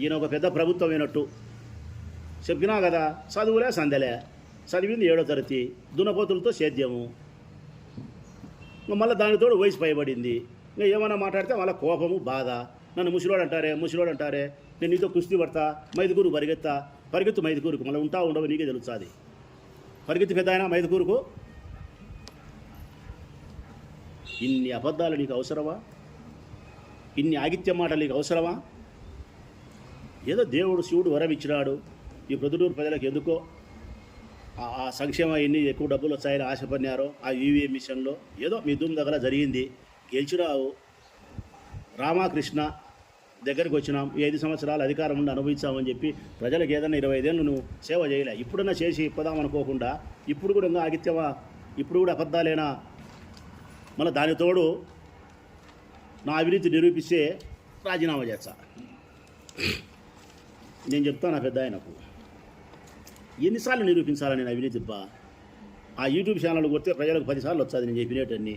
ఈయన ఒక పెద్ద ప్రభుత్వం అయినట్టు చెప్పినా కదా, చదువులే సందెలే, చదివింది 7వ తరగతి, దున్నపోతులతో సేద్యము, మళ్ళీ దానితోడు వయసు పైబడింది. ఇంకా ఏమైనా మాట్లాడితే వాళ్ళ కోపము బాధ. నన్ను ముసలోడు అంటారే, నేను నీతో కుస్తీ పడతా, మైదుకూరు పరిగెత్తు మైదుకూరుకు, మళ్ళీ ఉండవు నీకే తెలుస్తుంది. పరిగెత్తి పెద్ద అయినా మైదుకూరుకు. ఇన్ని అబద్ధాలు నీకు అవసరమా? ఇన్ని ఆగిత్య మాటలు నీకు అవసరమా? ఏదో దేవుడు శివుడు వరం ఇచ్చినాడు, ఈ ప్రొద్దుటూరు ప్రజలకు ఎందుకో ఆ సంక్షేమ ఎన్ని ఎక్కువ డబ్బులు వచ్చాయని ఆశపడినారో, ఆ ఈవీఎం మిషన్లో ఏదో మీ దుమ్ దగ్గర జరిగింది, గెలిచినావు. రామకృష్ణ దగ్గరికి వచ్చినాం, ఈ 5 సంవత్సరాలు అధికారం ఉండి అనుభవించామని చెప్పి ప్రజలకు ఏదైనా 25 ఏళ్ళు నువ్వు సేవ చేయలే. ఇప్పుడన్నా చేసి ఇప్పదామనుకోకుండా ఇప్పుడు కూడా ఇంకా ఆగిత్యమా, ఇప్పుడు కూడా అబద్ధాలేనా? మళ్ళీ దానితోడు నా అవినీతి నిరూపిస్తే రాజీనామా చేస్తా. నేను చెప్తాను పెద్ద ఆయనకు, ఎన్నిసార్లు నిరూపించాలని నేను అవినీతి బా? ఆ యూట్యూబ్ ఛానల్ కొడితే ప్రజలకు 10 సార్లు వచ్చేది నేను చెప్పినట్టన్నీ.